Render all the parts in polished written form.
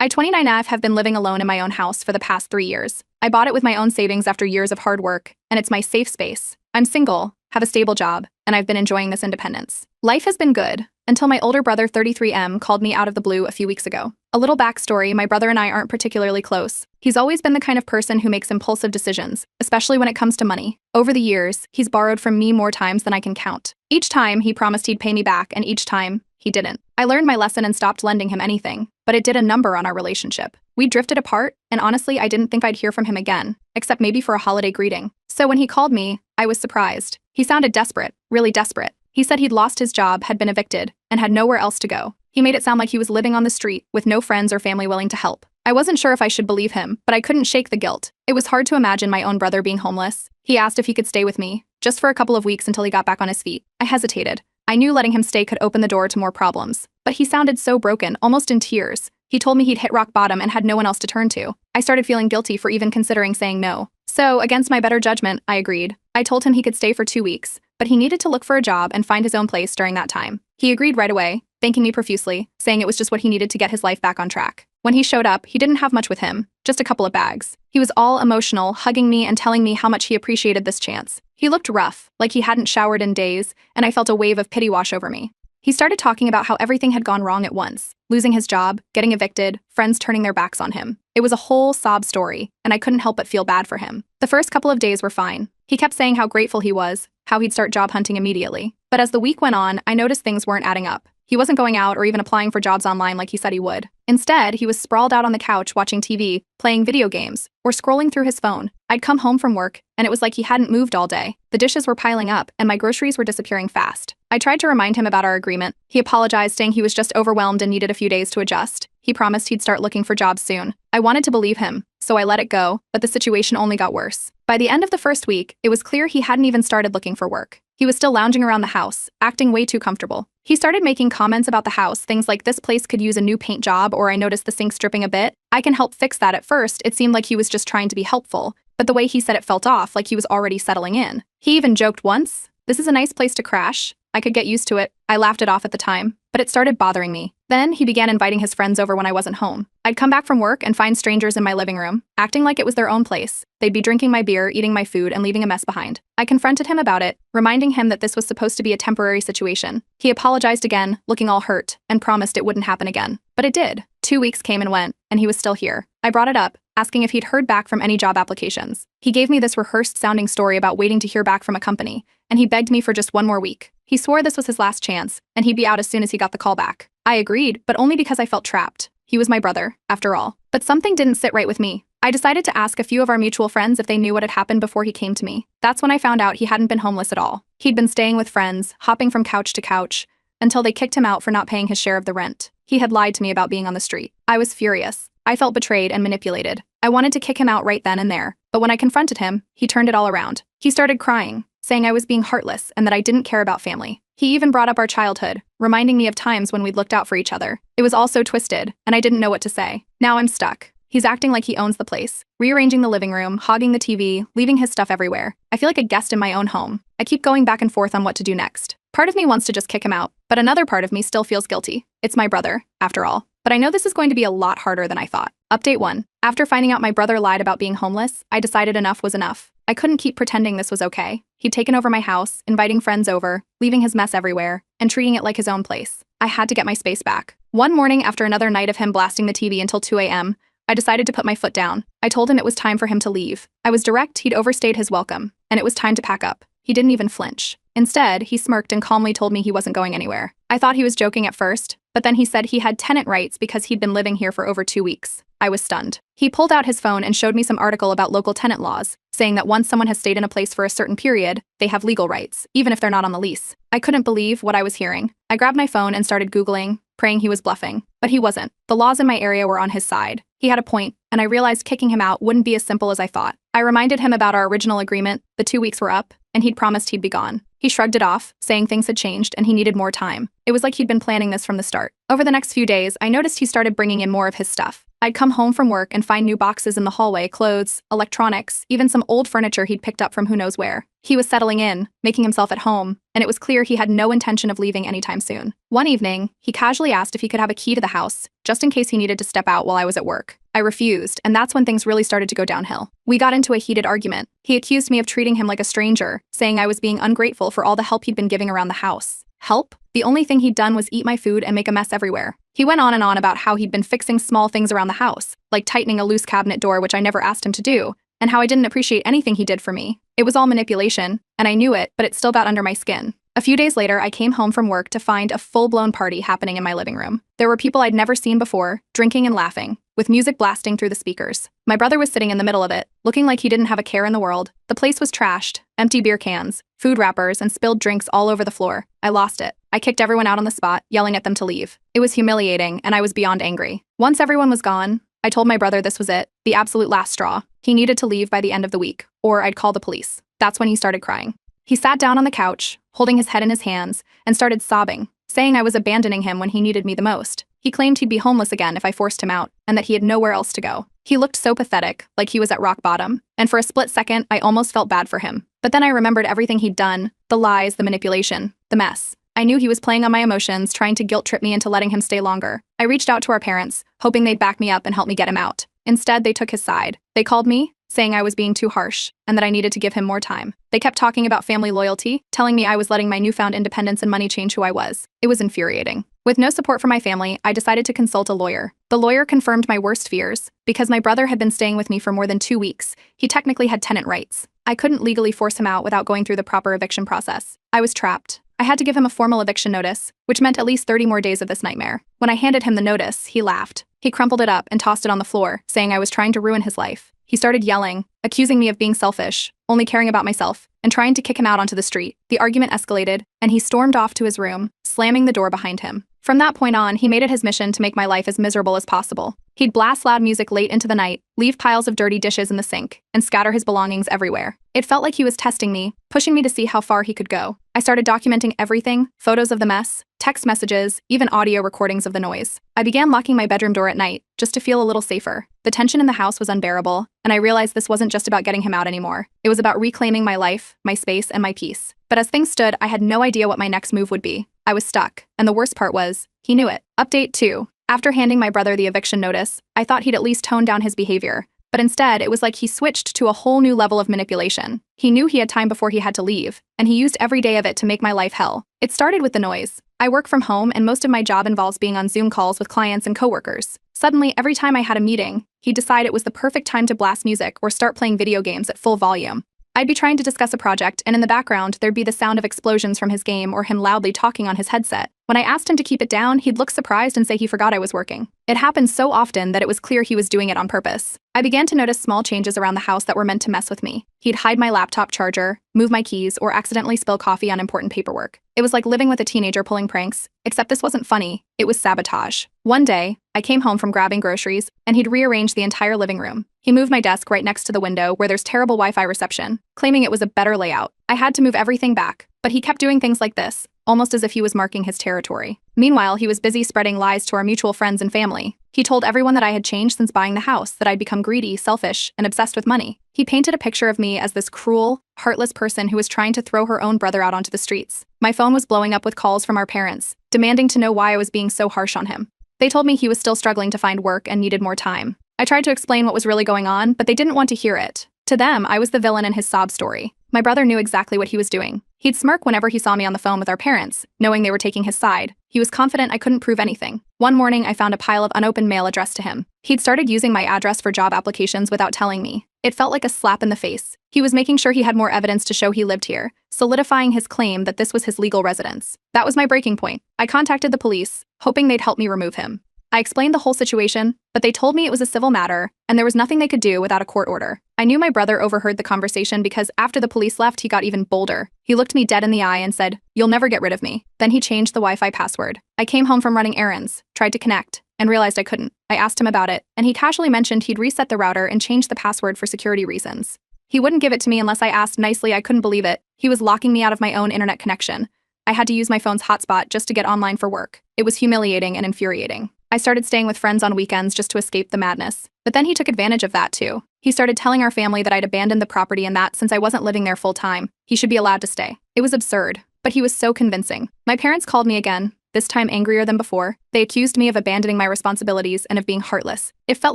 I, 29F, have been living alone in my own house for the past 3 years. I bought it with my own savings after years of hard work, and it's my safe space. I'm single, have a stable job, and I've been enjoying this independence. Life has been good, until my older brother 33M called me out of the blue a few weeks ago. A little backstory, my brother and I aren't particularly close. He's always been the kind of person who makes impulsive decisions, especially when it comes to money. Over the years, he's borrowed from me more times than I can count. Each time, he promised he'd pay me back, and each time, he didn't. I learned my lesson and stopped lending him anything, but it did a number on our relationship. We drifted apart, and honestly, I didn't think I'd hear from him again, except maybe for a holiday greeting. So when he called me, I was surprised. He sounded desperate, really desperate. He said he'd lost his job, had been evicted, and had nowhere else to go. He made it sound like he was living on the street, with no friends or family willing to help. I wasn't sure if I should believe him, but I couldn't shake the guilt. It was hard to imagine my own brother being homeless. He asked if he could stay with me, just for a couple of weeks until he got back on his feet. I hesitated. I knew letting him stay could open the door to more problems. But he sounded so broken, almost in tears. He told me he'd hit rock bottom and had no one else to turn to. I started feeling guilty for even considering saying no. So, against my better judgment, I agreed. I told him he could stay for 2 weeks, but he needed to look for a job and find his own place during that time. He agreed right away, thanking me profusely, saying it was just what he needed to get his life back on track. When he showed up, he didn't have much with him, just a couple of bags. He was all emotional, hugging me and telling me how much he appreciated this chance. He looked rough, like he hadn't showered in days, and I felt a wave of pity wash over me. He started talking about how everything had gone wrong at once. Losing his job, getting evicted, friends turning their backs on him. It was a whole sob story, and I couldn't help but feel bad for him. The first couple of days were fine. He kept saying how grateful he was, how he'd start job hunting immediately. But as the week went on, I noticed things weren't adding up. He wasn't going out or even applying for jobs online like he said he would. Instead, he was sprawled out on the couch watching TV, playing video games, or scrolling through his phone. I'd come home from work, and it was like he hadn't moved all day. The dishes were piling up, and my groceries were disappearing fast. I tried to remind him about our agreement. He apologized, saying he was just overwhelmed and needed a few days to adjust. He promised he'd start looking for jobs soon. I wanted to believe him, so I let it go, but the situation only got worse. By the end of the first week, it was clear he hadn't even started looking for work. He was still lounging around the house, acting way too comfortable. He started making comments about the house, things like this place could use a new paint job, or I noticed the sink's dripping a bit. I can help fix that. At first, it seemed like he was just trying to be helpful, but the way he said it felt off, like he was already settling in. He even joked once, "This is a nice place to crash. I could get used to it." I laughed it off at the time, but it started bothering me. Then he began inviting his friends over when I wasn't home. I'd come back from work and find strangers in my living room, acting like it was their own place. They'd be drinking my beer, eating my food, and leaving a mess behind. I confronted him about it, reminding him that this was supposed to be a temporary situation. He apologized again, looking all hurt, and promised it wouldn't happen again. But it did. 2 weeks came and went, and he was still here. I brought it up, asking if he'd heard back from any job applications. He gave me this rehearsed-sounding story about waiting to hear back from a company, and he begged me for just one more week. He swore this was his last chance, and he'd be out as soon as he got the call back. I agreed, but only because I felt trapped. He was my brother, after all. But something didn't sit right with me. I decided to ask a few of our mutual friends if they knew what had happened before he came to me. That's when I found out he hadn't been homeless at all. He'd been staying with friends, hopping from couch to couch, until they kicked him out for not paying his share of the rent. He had lied to me about being on the street. I was furious. I felt betrayed and manipulated. I wanted to kick him out right then and there, but when I confronted him, he turned it all around. He started crying, saying I was being heartless and that I didn't care about family. He even brought up our childhood, reminding me of times when we'd looked out for each other. It was all so twisted, and I didn't know what to say. Now I'm stuck. He's acting like he owns the place, rearranging the living room, hogging the TV, leaving his stuff everywhere. I feel like a guest in my own home. I keep going back and forth on what to do next. Part of me wants to just kick him out, but another part of me still feels guilty. It's my brother, after all. But I know this is going to be a lot harder than I thought. Update 1. After finding out my brother lied about being homeless, I decided enough was enough. I couldn't keep pretending this was okay. He'd taken over my house, inviting friends over, leaving his mess everywhere, and treating it like his own place. I had to get my space back. One morning, after another night of him blasting the TV until 2 a.m., I decided to put my foot down. I told him it was time for him to leave. I was direct, he'd overstayed his welcome, and it was time to pack up. He didn't even flinch. Instead, he smirked and calmly told me he wasn't going anywhere. I thought he was joking at first, but then he said he had tenant rights because he'd been living here for over 2 weeks. I was stunned. He pulled out his phone and showed me some article about local tenant laws, saying that once someone has stayed in a place for a certain period, they have legal rights, even if they're not on the lease. I couldn't believe what I was hearing. I grabbed my phone and started Googling, praying he was bluffing. But he wasn't. The laws in my area were on his side. He had a point, and I realized kicking him out wouldn't be as simple as I thought. I reminded him about our original agreement, the 2 weeks were up, and he'd promised he'd be gone. He shrugged it off, saying things had changed and he needed more time. It was like he'd been planning this from the start. Over the next few days, I noticed he started bringing in more of his stuff. I'd come home from work and find new boxes in the hallway, clothes, electronics, even some old furniture he'd picked up from who knows where. He was settling in, making himself at home, and it was clear he had no intention of leaving anytime soon. One evening, he casually asked if he could have a key to the house, just in case he needed to step out while I was at work. I refused, and that's when things really started to go downhill. We got into a heated argument. He accused me of treating him like a stranger, saying I was being ungrateful for all the help he'd been giving around the house. Help? The only thing he'd done was eat my food and make a mess everywhere. He went on and on about how he'd been fixing small things around the house, like tightening a loose cabinet door, which I never asked him to do, and how I didn't appreciate anything he did for me. It was all manipulation, and I knew it, but it still got under my skin. A few days later, I came home from work to find a full-blown party happening in my living room. There were people I'd never seen before, drinking and laughing, with music blasting through the speakers. My brother was sitting in the middle of it, looking like he didn't have a care in the world. The place was trashed, empty beer cans, food wrappers, and spilled drinks all over the floor. I lost it. I kicked everyone out on the spot, yelling at them to leave. It was humiliating, and I was beyond angry. Once everyone was gone, I told my brother this was it, the absolute last straw. He needed to leave by the end of the week, or I'd call the police. That's when he started crying. He sat down on the couch, holding his head in his hands, and started sobbing, saying I was abandoning him when he needed me the most. He claimed he'd be homeless again if I forced him out, and that he had nowhere else to go. He looked so pathetic, like he was at rock bottom, and for a split second, I almost felt bad for him. But then I remembered everything he'd done, the lies, the manipulation, the mess. I knew he was playing on my emotions, trying to guilt-trip me into letting him stay longer. I reached out to our parents, hoping they'd back me up and help me get him out. Instead, they took his side. They called me, saying I was being too harsh, and that I needed to give him more time. They kept talking about family loyalty, telling me I was letting my newfound independence and money change who I was. It was infuriating. With no support from my family, I decided to consult a lawyer. The lawyer confirmed my worst fears. Because my brother had been staying with me for more than 2 weeks, he technically had tenant rights. I couldn't legally force him out without going through the proper eviction process. I was trapped. I had to give him a formal eviction notice, which meant at least 30 more days of this nightmare. When I handed him the notice, he laughed. He crumpled it up and tossed it on the floor, saying I was trying to ruin his life. He started yelling, accusing me of being selfish, only caring about myself, and trying to kick him out onto the street. The argument escalated, and he stormed off to his room, slamming the door behind him. From that point on, he made it his mission to make my life as miserable as possible. He'd blast loud music late into the night, leave piles of dirty dishes in the sink, and scatter his belongings everywhere. It felt like he was testing me, pushing me to see how far he could go. I started documenting everything, photos of the mess, text messages, even audio recordings of the noise. I began locking my bedroom door at night, just to feel a little safer. The tension in the house was unbearable, and I realized this wasn't just about getting him out anymore. It was about reclaiming my life, my space, and my peace. But as things stood, I had no idea what my next move would be. I was stuck, and the worst part was, he knew it. Update 2. After handing my brother the eviction notice, I thought he'd at least tone down his behavior. But instead, it was like he switched to a whole new level of manipulation. He knew he had time before he had to leave, and he used every day of it to make my life hell. It started with the noise. I work from home, and most of my job involves being on Zoom calls with clients and coworkers. Suddenly, every time I had a meeting, he'd decide it was the perfect time to blast music or start playing video games at full volume. I'd be trying to discuss a project, and in the background, there'd be the sound of explosions from his game or him loudly talking on his headset. When I asked him to keep it down, he'd look surprised and say he forgot I was working. It happened so often that it was clear he was doing it on purpose. I began to notice small changes around the house that were meant to mess with me. He'd hide my laptop charger, move my keys, or accidentally spill coffee on important paperwork. It was like living with a teenager pulling pranks, except this wasn't funny, it was sabotage. One day, I came home from grabbing groceries, and he'd rearranged the entire living room. He moved my desk right next to the window where there's terrible Wi-Fi reception, claiming it was a better layout. I had to move everything back, but he kept doing things like this, almost as if he was marking his territory. Meanwhile, he was busy spreading lies to our mutual friends and family. He told everyone that I had changed since buying the house, that I'd become greedy, selfish, and obsessed with money. He painted a picture of me as this cruel, heartless person who was trying to throw her own brother out onto the streets. My phone was blowing up with calls from our parents, demanding to know why I was being so harsh on him. They told me he was still struggling to find work and needed more time. I tried to explain what was really going on, but they didn't want to hear it. To them, I was the villain in his sob story. My brother knew exactly what he was doing. He'd smirk whenever he saw me on the phone with our parents, knowing they were taking his side. He was confident I couldn't prove anything. One morning, I found a pile of unopened mail addressed to him. He'd started using my address for job applications without telling me. It felt like a slap in the face. He was making sure he had more evidence to show he lived here, solidifying his claim that this was his legal residence. That was my breaking point. I contacted the police, hoping they'd help me remove him. I explained the whole situation, but they told me it was a civil matter, and there was nothing they could do without a court order. I knew my brother overheard the conversation because after the police left, he got even bolder. He looked me dead in the eye and said, "You'll never get rid of me." Then he changed the Wi-Fi password. I came home from running errands, tried to connect, and realized I couldn't. I asked him about it, and he casually mentioned he'd reset the router and changed the password for security reasons. He wouldn't give it to me unless I asked nicely. I couldn't believe it. He was locking me out of my own internet connection. I had to use my phone's hotspot just to get online for work. It was humiliating and infuriating. I started staying with friends on weekends just to escape the madness. But then he took advantage of that too. He started telling our family that I'd abandoned the property and that, since I wasn't living there full time, he should be allowed to stay. It was absurd, but he was so convincing. My parents called me again, this time angrier than before. They accused me of abandoning my responsibilities and of being heartless. It felt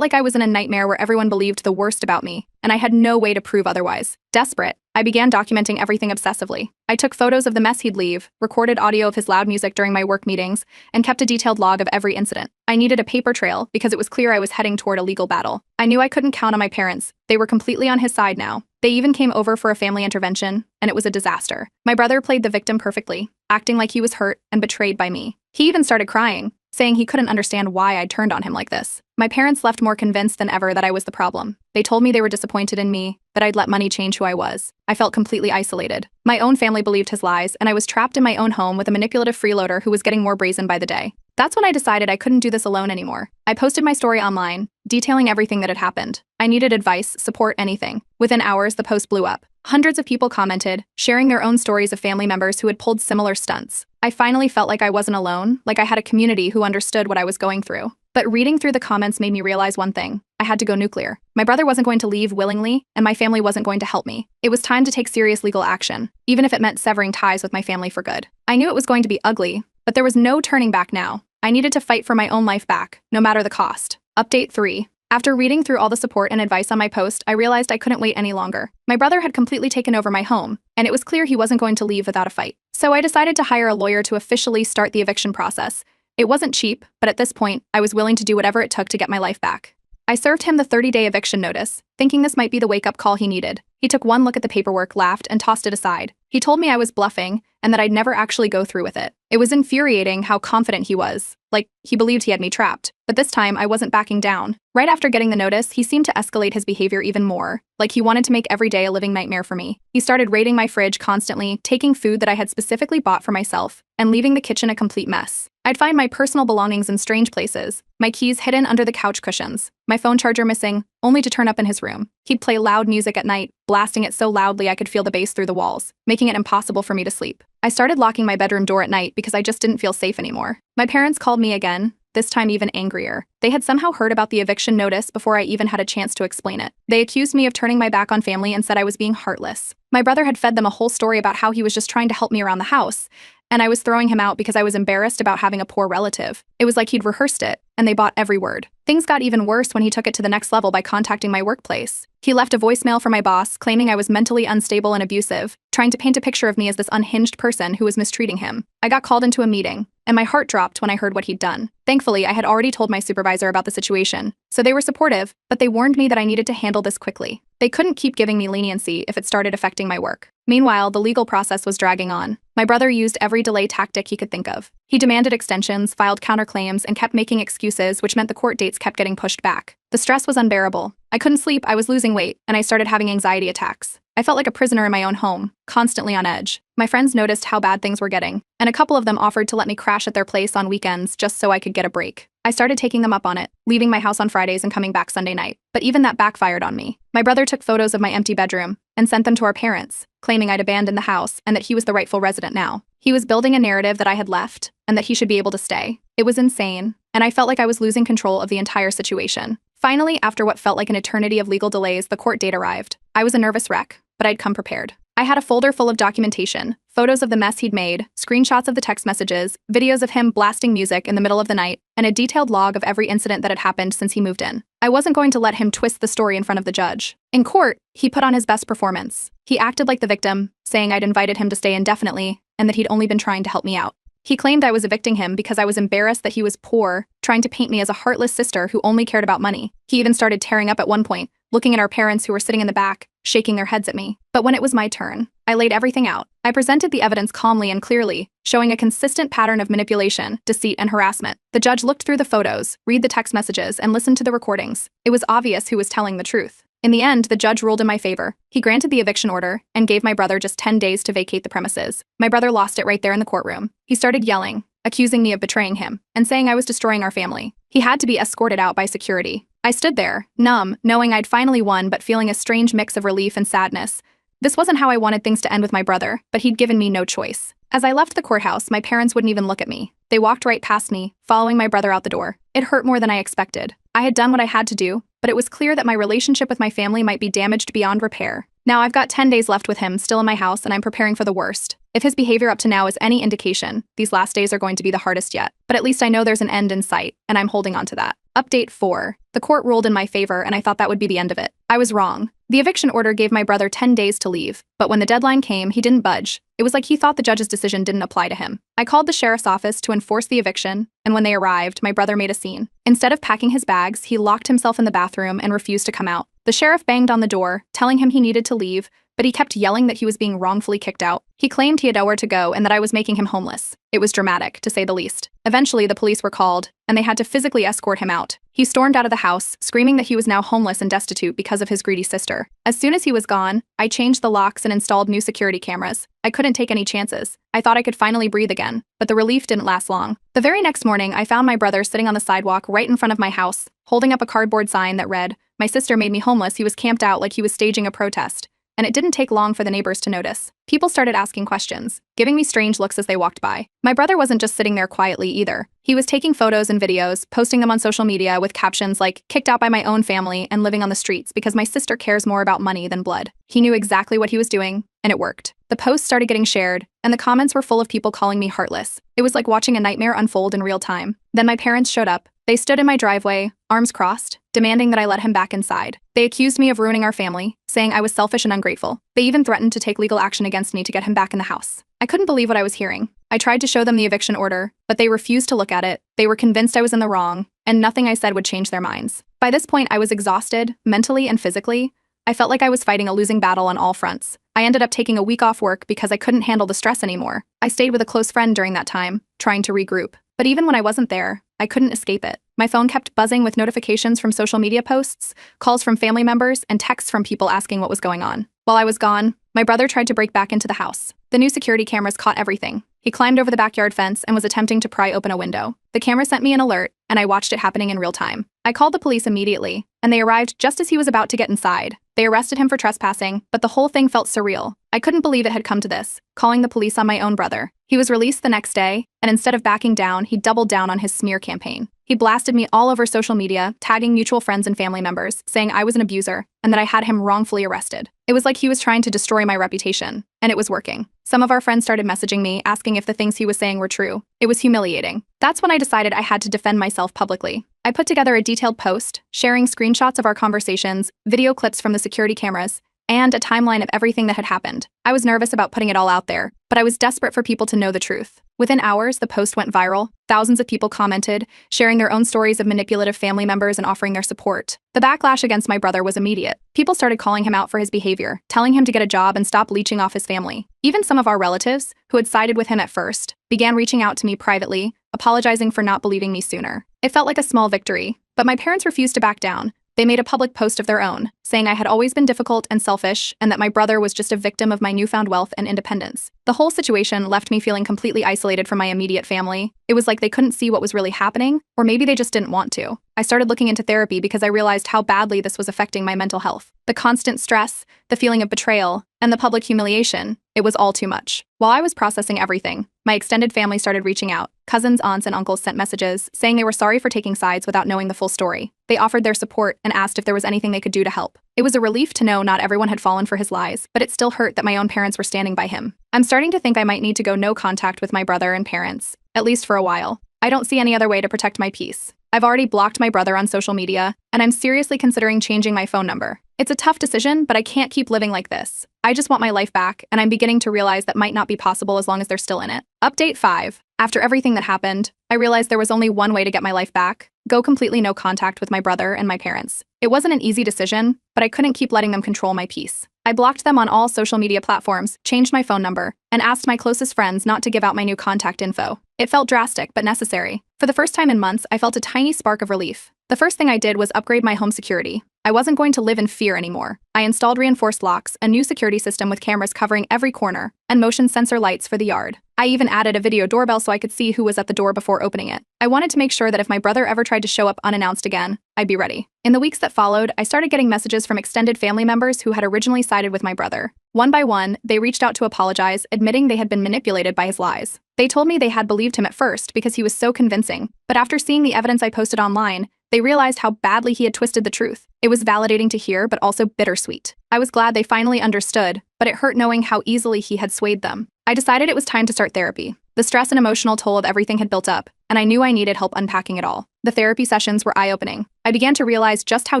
like I was in a nightmare where everyone believed the worst about me, and I had no way to prove otherwise. Desperate, I began documenting everything obsessively. I took photos of the mess he'd leave, recorded audio of his loud music during my work meetings, and kept a detailed log of every incident. I needed a paper trail because it was clear I was heading toward a legal battle. I knew I couldn't count on my parents. They were completely on his side now. They even came over for a family intervention, and it was a disaster. My brother played the victim perfectly, acting like he was hurt and betrayed by me. He even started crying, saying he couldn't understand why I'd turned on him like this. My parents left more convinced than ever that I was the problem. They told me they were disappointed in me, that I'd let money change who I was. I felt completely isolated. My own family believed his lies, and I was trapped in my own home with a manipulative freeloader who was getting more brazen by the day. That's when I decided I couldn't do this alone anymore. I posted my story online, detailing everything that had happened. I needed advice, support, anything. Within hours, the post blew up. Hundreds of people commented, sharing their own stories of family members who had pulled similar stunts. I finally felt like I wasn't alone, like I had a community who understood what I was going through. But reading through the comments made me realize one thing. I had to go nuclear. My brother wasn't going to leave willingly, and my family wasn't going to help me. It was time to take serious legal action, even if it meant severing ties with my family for good. I knew it was going to be ugly, but there was no turning back now. I needed to fight for my own life back, no matter the cost. Update 3. After reading through all the support and advice on my post, I realized I couldn't wait any longer. My brother had completely taken over my home, and it was clear he wasn't going to leave without a fight. So I decided to hire a lawyer to officially start the eviction process. It wasn't cheap, but at this point, I was willing to do whatever it took to get my life back. I served him the 30-day eviction notice, thinking this might be the wake-up call he needed. He took one look at the paperwork, laughed, and tossed it aside. He told me I was bluffing and that I'd never actually go through with it. It was infuriating how confident he was, like he believed he had me trapped. But this time, I wasn't backing down. Right after getting the notice, he seemed to escalate his behavior even more, like he wanted to make every day a living nightmare for me. He started raiding my fridge constantly, taking food that I had specifically bought for myself, and leaving the kitchen a complete mess. I'd find my personal belongings in strange places, my keys hidden under the couch cushions, my phone charger missing, only to turn up in his room. He'd play loud music at night, blasting it so loudly I could feel the bass through the walls, making it impossible for me to sleep. I started locking my bedroom door at night because I just didn't feel safe anymore. My parents called me again, this time even angrier. They had somehow heard about the eviction notice before I even had a chance to explain it. They accused me of turning my back on family and said I was being heartless. My brother had fed them a whole story about how he was just trying to help me around the house, and I was throwing him out because I was embarrassed about having a poor relative. It was like he'd rehearsed it, and they bought every word. Things got even worse when he took it to the next level by contacting my workplace. He left a voicemail for my boss, claiming I was mentally unstable and abusive, trying to paint a picture of me as this unhinged person who was mistreating him. I got called into a meeting, and my heart dropped when I heard what he'd done. Thankfully, I had already told my supervisor about the situation, so they were supportive, but they warned me that I needed to handle this quickly. They couldn't keep giving me leniency if it started affecting my work. Meanwhile, the legal process was dragging on. My brother used every delay tactic he could think of. He demanded extensions, filed counterclaims, and kept making excuses, which meant the court dates kept getting pushed back. The stress was unbearable. I couldn't sleep, I was losing weight, and I started having anxiety attacks. I felt like a prisoner in my own home, constantly on edge. My friends noticed how bad things were getting, and a couple of them offered to let me crash at their place on weekends just so I could get a break. I started taking them up on it, leaving my house on Fridays and coming back Sunday night. But even that backfired on me. My brother took photos of my empty bedroom and sent them to our parents, claiming I'd abandoned the house and that he was the rightful resident now. He was building a narrative that I had left and that he should be able to stay. It was insane, and I felt like I was losing control of the entire situation. Finally, after what felt like an eternity of legal delays, the court date arrived. I was a nervous wreck, but I'd come prepared. I had a folder full of documentation, photos of the mess he'd made, screenshots of the text messages, videos of him blasting music in the middle of the night, and a detailed log of every incident that had happened since he moved in. I wasn't going to let him twist the story in front of the judge. In court, he put on his best performance. He acted like the victim, saying I'd invited him to stay indefinitely and that he'd only been trying to help me out. He claimed I was evicting him because I was embarrassed that he was poor, trying to paint me as a heartless sister who only cared about money. He even started tearing up at one point, looking at our parents who were sitting in the back, shaking their heads at me. But when it was my turn, I laid everything out. I presented the evidence calmly and clearly, showing a consistent pattern of manipulation, deceit, and harassment. The judge looked through the photos, read the text messages, and listened to the recordings. It was obvious who was telling the truth. In the end, the judge ruled in my favor. He granted the eviction order and gave my brother just 10 days to vacate the premises. My brother lost it right there in the courtroom. He started yelling, accusing me of betraying him, and saying I was destroying our family. He had to be escorted out by security. I stood there, numb, knowing I'd finally won but feeling a strange mix of relief and sadness. This wasn't how I wanted things to end with my brother, but he'd given me no choice. As I left the courthouse, my parents wouldn't even look at me. They walked right past me, following my brother out the door. It hurt more than I expected. I had done what I had to do, but it was clear that my relationship with my family might be damaged beyond repair. Now I've got 10 days left with him still in my house, and I'm preparing for the worst. If his behavior up to now is any indication, these last days are going to be the hardest yet. But at least I know there's an end in sight, and I'm holding on to that. Update 4. The court ruled in my favor, and I thought that would be the end of it. I was wrong. The eviction order gave my brother 10 days to leave, but when the deadline came, he didn't budge. It was like he thought the judge's decision didn't apply to him. I called the sheriff's office to enforce the eviction, and when they arrived, my brother made a scene. Instead of packing his bags, he locked himself in the bathroom and refused to come out. The sheriff banged on the door, telling him he needed to leave, but he kept yelling that he was being wrongfully kicked out. He claimed he had nowhere to go and that I was making him homeless. It was dramatic, to say the least. Eventually, the police were called, and they had to physically escort him out. He stormed out of the house, screaming that he was now homeless and destitute because of his greedy sister. As soon as he was gone, I changed the locks and installed new security cameras. I couldn't take any chances. I thought I could finally breathe again, but the relief didn't last long. The very next morning, I found my brother sitting on the sidewalk right in front of my house, holding up a cardboard sign that read, "My sister made me homeless." He was camped out like he was staging a protest. And it didn't take long for the neighbors to notice. People started asking questions, giving me strange looks as they walked by. My brother wasn't just sitting there quietly either. He was taking photos and videos, posting them on social media with captions like, "Kicked out by my own family and living on the streets because my sister cares more about money than blood." He knew exactly what he was doing, and it worked. The posts started getting shared, and the comments were full of people calling me heartless. It was like watching a nightmare unfold in real time. Then my parents showed up. They stood in my driveway, arms crossed, demanding that I let him back inside. They accused me of ruining our family, saying I was selfish and ungrateful. They even threatened to take legal action against me to get him back in the house. I couldn't believe what I was hearing. I tried to show them the eviction order, but they refused to look at it. They were convinced I was in the wrong, and nothing I said would change their minds. By this point, I was exhausted, mentally and physically. I felt like I was fighting a losing battle on all fronts. I ended up taking a week off work because I couldn't handle the stress anymore. I stayed with a close friend during that time, trying to regroup. But even when I wasn't there, I couldn't escape it. My phone kept buzzing with notifications from social media posts, calls from family members, and texts from people asking what was going on. While I was gone, my brother tried to break back into the house. The new security cameras caught everything. He climbed over the backyard fence and was attempting to pry open a window. The camera sent me an alert, and I watched it happening in real time. I called the police immediately, and they arrived just as he was about to get inside. They arrested him for trespassing, but the whole thing felt surreal. I couldn't believe it had come to this, calling the police on my own brother. He was released the next day, and instead of backing down, he doubled down on his smear campaign. He blasted me all over social media, tagging mutual friends and family members, saying I was an abuser and that I had him wrongfully arrested. It was like he was trying to destroy my reputation, and it was working. Some of our friends started messaging me, asking if the things he was saying were true. It was humiliating. That's when I decided I had to defend myself publicly. I put together a detailed post, sharing screenshots of our conversations, video clips from the security cameras, and a timeline of everything that had happened. I was nervous about putting it all out there, but I was desperate for people to know the truth. Within hours, the post went viral. Thousands of people commented, sharing their own stories of manipulative family members and offering their support. The backlash against my brother was immediate. People started calling him out for his behavior, telling him to get a job and stop leeching off his family. Even some of our relatives, who had sided with him at first, began reaching out to me privately, apologizing for not believing me sooner. It felt like a small victory, but my parents refused to back down. They made a public post of their own, saying I had always been difficult and selfish and that my brother was just a victim of my newfound wealth and independence. The whole situation left me feeling completely isolated from my immediate family. It was like they couldn't see what was really happening, or maybe they just didn't want to. I started looking into therapy because I realized how badly this was affecting my mental health. The constant stress, the feeling of betrayal, and the public humiliation, it was all too much. While I was processing everything, my extended family started reaching out. Cousins, aunts, and uncles sent messages saying they were sorry for taking sides without knowing the full story. They offered their support and asked if there was anything they could do to help. It was a relief to know not everyone had fallen for his lies, but it still hurt that my own parents were standing by him. I'm starting to think I might need to go no contact with my brother and parents, at least for a while. I don't see any other way to protect my peace. I've already blocked my brother on social media, and I'm seriously considering changing my phone number. It's a tough decision, but I can't keep living like this. I just want my life back, and I'm beginning to realize that might not be possible as long as they're still in it. Update 5. After everything that happened, I realized there was only one way to get my life back: go completely no contact with my brother and my parents. It wasn't an easy decision, but I couldn't keep letting them control my peace. I blocked them on all social media platforms, changed my phone number, and asked my closest friends not to give out my new contact info. It felt drastic, but necessary. For the first time in months, I felt a tiny spark of relief. The first thing I did was upgrade my home security. I wasn't going to live in fear anymore. I installed reinforced locks, a new security system with cameras covering every corner, and motion sensor lights for the yard. I even added a video doorbell so I could see who was at the door before opening it. I wanted to make sure that if my brother ever tried to show up unannounced again, I'd be ready. In the weeks that followed, I started getting messages from extended family members who had originally sided with my brother. One by one, they reached out to apologize, admitting they had been manipulated by his lies. They told me they had believed him at first because he was so convincing, but after seeing the evidence I posted online, they realized how badly he had twisted the truth. It was validating to hear, but also bittersweet. I was glad they finally understood, but it hurt knowing how easily he had swayed them. I decided it was time to start therapy. The stress and emotional toll of everything had built up, and I knew I needed help unpacking it all. The therapy sessions were eye-opening. I began to realize just how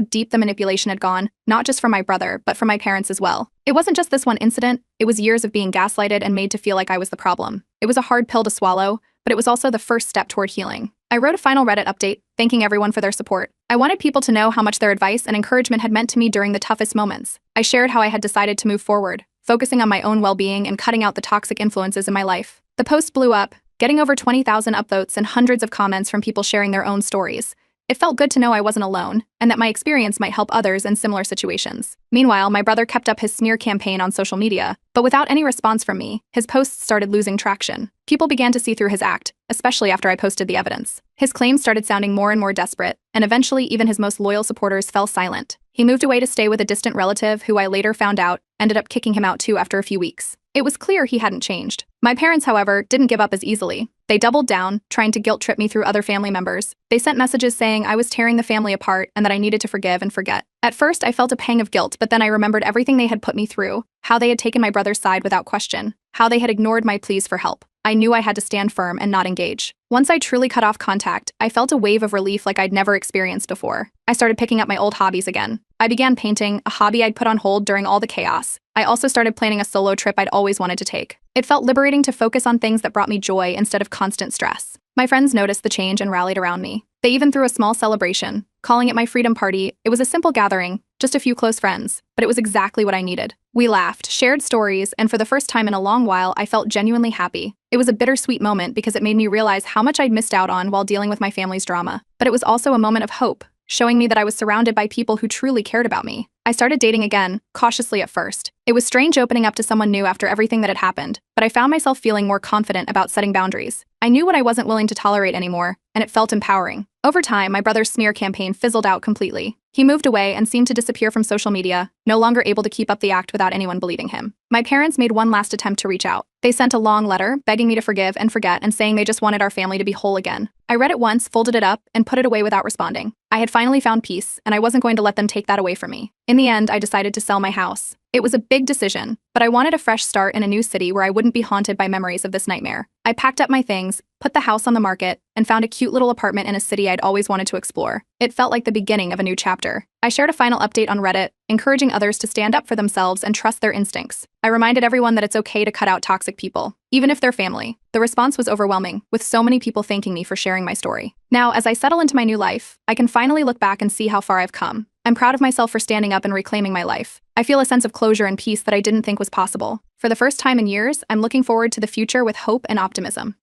deep the manipulation had gone, not just from my brother, but from my parents as well. It wasn't just this one incident, it was years of being gaslighted and made to feel like I was the problem. It was a hard pill to swallow, but it was also the first step toward healing. I wrote a final Reddit update, thanking everyone for their support. I wanted people to know how much their advice and encouragement had meant to me during the toughest moments. I shared how I had decided to move forward, focusing on my own well-being and cutting out the toxic influences in my life. The post blew up, getting over 20,000 upvotes and hundreds of comments from people sharing their own stories. It felt good to know I wasn't alone, and that my experience might help others in similar situations. Meanwhile, my brother kept up his smear campaign on social media, but without any response from me, his posts started losing traction. People began to see through his act, especially after I posted the evidence. His claims started sounding more and more desperate, and eventually even his most loyal supporters fell silent. He moved away to stay with a distant relative who I later found out ended up kicking him out too after a few weeks. It was clear he hadn't changed. My parents, however, didn't give up as easily. They doubled down, trying to guilt-trip me through other family members. They sent messages saying I was tearing the family apart and that I needed to forgive and forget. At first, I felt a pang of guilt, but then I remembered everything they had put me through, how they had taken my brother's side without question, how they had ignored my pleas for help. I knew I had to stand firm and not engage. Once I truly cut off contact, I felt a wave of relief like I'd never experienced before. I started picking up my old hobbies again. I began painting, a hobby I'd put on hold during all the chaos. I also started planning a solo trip I'd always wanted to take. It felt liberating to focus on things that brought me joy instead of constant stress. My friends noticed the change and rallied around me. They even threw a small celebration, calling it my freedom party. It was a simple gathering, just a few close friends, but it was exactly what I needed. We laughed, shared stories, and for the first time in a long while, I felt genuinely happy. It was a bittersweet moment because it made me realize how much I'd missed out on while dealing with my family's drama. But it was also a moment of hope, showing me that I was surrounded by people who truly cared about me. I started dating again, cautiously at first. It was strange opening up to someone new after everything that had happened, but I found myself feeling more confident about setting boundaries. I knew what I wasn't willing to tolerate anymore, and it felt empowering. Over time, my brother's smear campaign fizzled out completely. He moved away and seemed to disappear from social media, no longer able to keep up the act without anyone believing him. My parents made one last attempt to reach out. They sent a long letter, begging me to forgive and forget and saying they just wanted our family to be whole again. I read it once, folded it up, and put it away without responding. I had finally found peace, and I wasn't going to let them take that away from me. In the end, I decided to sell my house. It was a big decision, but I wanted a fresh start in a new city where I wouldn't be haunted by memories of this nightmare. I packed up my things, put the house on the market, and found a cute little apartment in a city I'd always wanted to explore. It felt like the beginning of a new chapter. I shared a final update on Reddit, encouraging others to stand up for themselves and trust their instincts. I reminded everyone that it's okay to cut out toxic people, even if they're family. The response was overwhelming, with so many people thanking me for sharing my story. Now, as I settle into my new life, I can finally look back and see how far I've come. I'm proud of myself for standing up and reclaiming my life. I feel a sense of closure and peace that I didn't think was possible. For the first time in years, I'm looking forward to the future with hope and optimism.